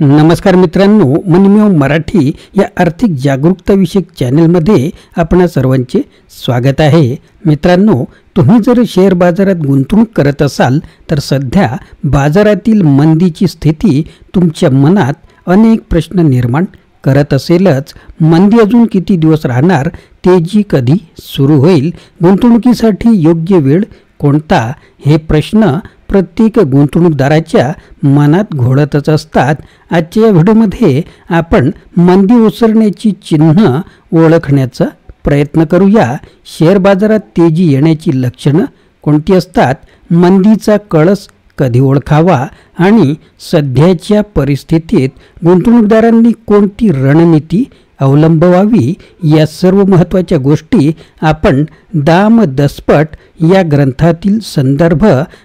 नमस्कार मित्रांनो, मनीमेव मराठी या आर्थिक जागरूकता विषयक चॅनलमध्ये आपणा सर्वांचे स्वागत आहे। मित्रांनो, तुम्ही जर शेअर बाजारात गुंतवणूक करत असाल तर सध्या बाजारातील मंदीची स्थिती तुमच्या मनात अनेक प्रश्न निर्माण करत असेलच। मंदी अजून किती दिवस राहणार, तेजी कधी सुरू होईल, गुंतवणुकीसाठी योग्य वेळ कोणता, हे प्रश्न प्रत्येक गुंतवणूकदाराच्या मनात घोळतच असतात। आजच्या या व्हिडिओमध्ये आपण मंदी ओसरण्याची चिन्ह ओळखण्याचा प्रयत्न करूया। शेअर बाजारात तेजी येण्याची लक्षणं कोणती असतात, मंदीचा कळस कधी ओळखावा आणि सध्याच्या परिस्थितीत गुंतवणूकदारांनी कोणती रणनीती अवलंबवावी, या सर्व महत्त्वाच्या गोष्टी आपण दाम-दसपट या ग्रंथातील संदर्भ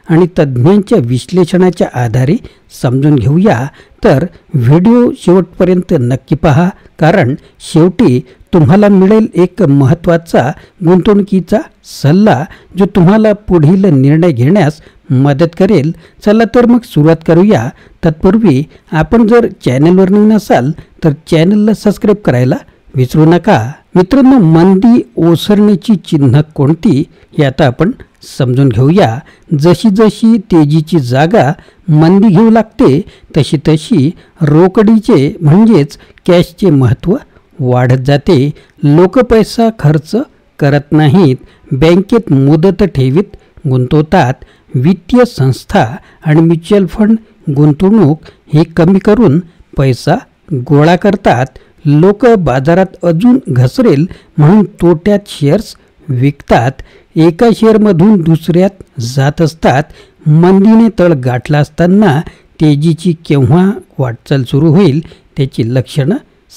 आणि तज्ज्ञांच्या विश्लेषणाच्या आधारे समजून घेऊया। तर व्हिडिओ शेवटपर्यंत नक्की पहा, कारण शेवटी तुम्हाला मिळेल एक महत्त्वाचा गुंतवणुकीचा सल्ला जो तुम्हाला पुढील निर्णय घेण्यास मदत करेल। चला तर मग सुरुवात करूया। तत्पूर्वी आपण जर चॅनलवर नवीन असाल तर चॅनलला सबस्क्राईब करायला विसरू नका। मित्रांनो, मंदी ओसरण्याची चिन्ह कोणती हे आता आपण समजून घेऊया। जशी जशी तेजीची जागा मंदी घेऊ लागते तशी तशी रोकडीचे म्हणजेच कॅशचे महत्त्व वाढत जाते। लोक पैसा खर्च करत नाहीत, बँकेत मुदत ठेवीत गुंतवतात, वित्तीय संस्था आणि म्युच्युअल फंड गुंतवणूक हे कमी करून पैसा गोळा करतात। लोक बाजारात अजून घसरेल म्हणून तोट्यात शेअर्स विकतात, एका शेअरमधून दुसऱ्यात जात असतात। मंदीने तळ गाठला असताना तेजीची केव्हा वाटचाल सुरू होईल त्याची लक्षणं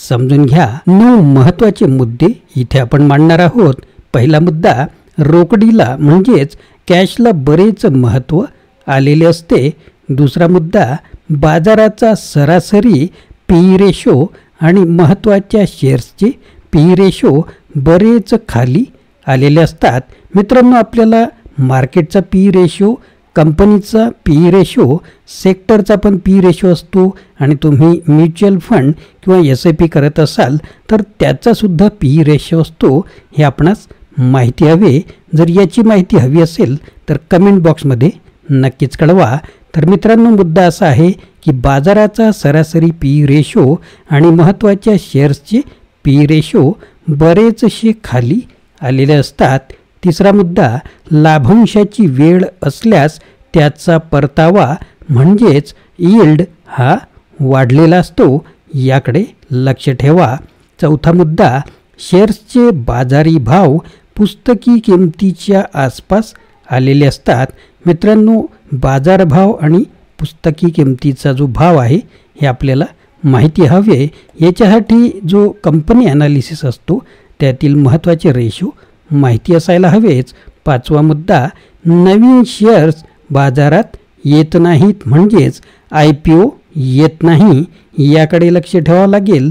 समजून घ्या। 9 महत्त्वाचे मुद्दे इथे आपण मांडणार आहोत। पहिला मुद्दा, रोकडीला म्हणजेच कॅशला बरेच महत्त्व आलेले असते। दुसरा मुद्दा, बाजाराचा सरासरी पी रेशो आणि महत्त्वाच्या शेअर्सचे पी रेशो बरेच खाली आलेले असतात। मित्रांनो, आपल्याला मार्केटचा पी रेशो, कंपनीचा पी रेशो, सेक्टरचा पण पी रेशो असतो आणि तुम्ही म्युच्युअल फंड किंवा SIP करत असाल तर त्याचासुद्धा पी रेशो असतो, हे आपणास माहिती हवे। जर याची माहिती हवी असेल तर कमेंट बॉक्समध्ये नक्कीच कळवा। तर मित्रांनो, मुद्दा असा आहे की बाजाराचा सरासरी पी रेशो आणि महत्त्वाच्या शेअर्सचे पी रेशो बरेचसे खाली आलेले असतात। तिसरा मुद्दा, लाभांशाची वेळ असल्यास त्याचा परतावा म्हणजेच यील्ड हा वाढलेला असतो, याकडे लक्ष ठेवा। चौथा मुद्दा, शेअर्सचे बाजारी भाव पुस्तकी किमतीच्या आसपास आलेले असतात। मित्रांनो, बाजारभाव आणि पुस्तकी किमतीचा जो भाव आहे हे आपल्याला माहिती हवे। याच्यासाठी जो कंपनी ॲनालिसिस असतो त्यातील महत्त्वाचे रेशो माहिती असायला हवेच। पाचवा मुद्दा, नवीन शेअर्स बाजारात येत नाहीत म्हणजेच IPO येत नाही, याकडे लक्ष ठेवावं लागेल।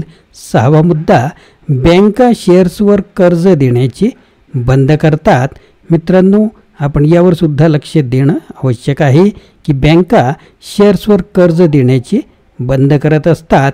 सहावा मुद्दा, बँका शेअर्सवर कर्ज देण्याचे बंद करतात। मित्रांनो, आपण यावर सुद्धा लक्ष देणं आवश्यक आहे की बँका शेअर्सवर कर्ज देण्याचे बंद करत असतात।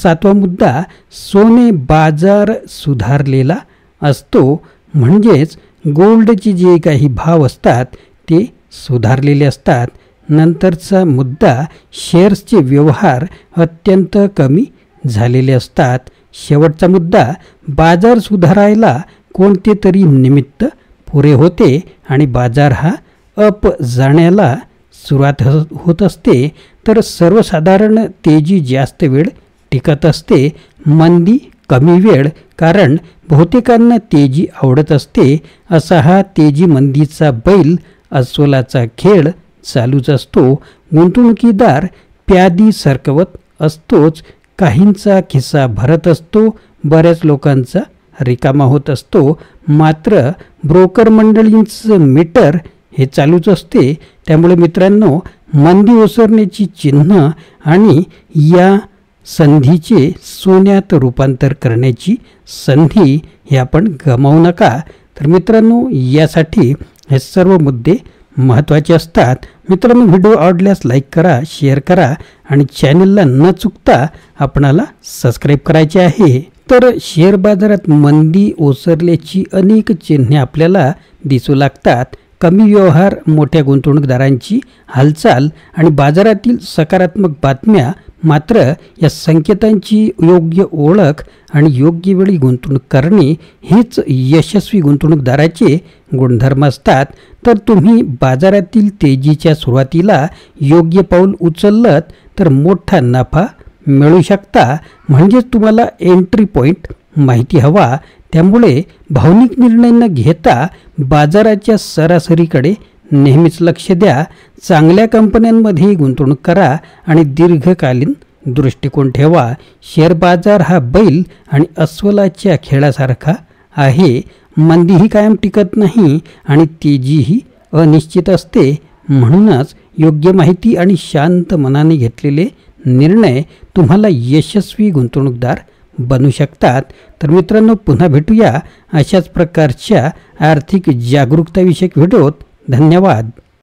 सातवा मुद्दा, सोने बाजार सुधारलेला असतो म्हणजेच गोल्डचे जे काही भाव असतात ते सुधारलेले असतात। नंतरचा मुद्दा, शेअर्सचे व्यवहार अत्यंत कमी झालेले असतात। शेवटचा मुद्दा, बाजार सुधारायला कोणते तरी निमित्त पुरे होते आणि बाजार हा अप जाण्याला सुरुवात होत असते। तर सर्वसाधारण तेजी जास्त वेळ टिकत असते, मंदी कमी वेळ, कारण बहुतेकांना तेजी आवडत असते। असा हा तेजी मंदीचा बैल अस्वलाचा खेळ चालूच असतो। गुंतवणुकीदार प्यादी सरकवत असतोच, काहींचा खिस्सा भरत असतो, बऱ्याच लोकांचा रिकामा होत असतो, मात्र ब्रोकर मंडळींचं मीटर हे चालूच असते। त्यामुळे मित्रांनो, मंदी ओसरण्याची चिन्ह आणि या संधीचे सोन्यात रूपांतर करण्याची संधी हे आपण गमावू नका। तर मित्रांनो, यासाठी हे सर्व मुद्दे महत्त्वाचे असतात. मित्रांनो, व्हिडिओ आवडल्यास लाईक करा, शेअर करा आणि चॅनलला न चुकता आपणाला सबस्क्राईब करायचे आहे. तर शेअर बाजारात मंदी ओसरल्याची अनेक चिन्हे आपल्याला दिसू लागतात. कमी व्यवहार, मोठ्या गुंतवणूकदारांची हालचाल आणि बाजारातील सकारात्मक बातम्या. मात्र या संकेतांची योग्य ओळख आणि योग्य वेळी गुंतवणूक करणे हेच यशस्वी गुंतवणूकदाराचे गुणधर्म असतात. तर तुम्ही बाजारातील तेजीच्या सुरुवातीला योग्य पाऊल उचललत तर मोठा नफा मिळू शकता. म्हणजेच तुम्हाला एंट्री पॉईंट माहिती हवा. त्यामुळे भावनिक निर्णय न घेता बाजाराच्या सरासरीकडे नेहमीच लक्ष द्या. चांगल्या कंपन्यांमध्ये गुंतवणूक करा आणि दीर्घकालीन दृष्टिकोन ठेवा. शेअर बाजार हा बैल आणि अस्वलाच्या खेळासारखा आहे. मंदीही कायम टिकत नाही आणि तेजीही अनिश्चित असते. म्हणूनच योग्य माहिती आणि शांत मनाने घेतलेले निर्णय तुम्हाला यशस्वी गुंतवणूकदार बनू शकतात. तर मित्रांनो, पुन्हा भेटूया अशाच प्रकारच्या आर्थिक जागरूकताविषयक व्हिडिओत. धन्यवाद.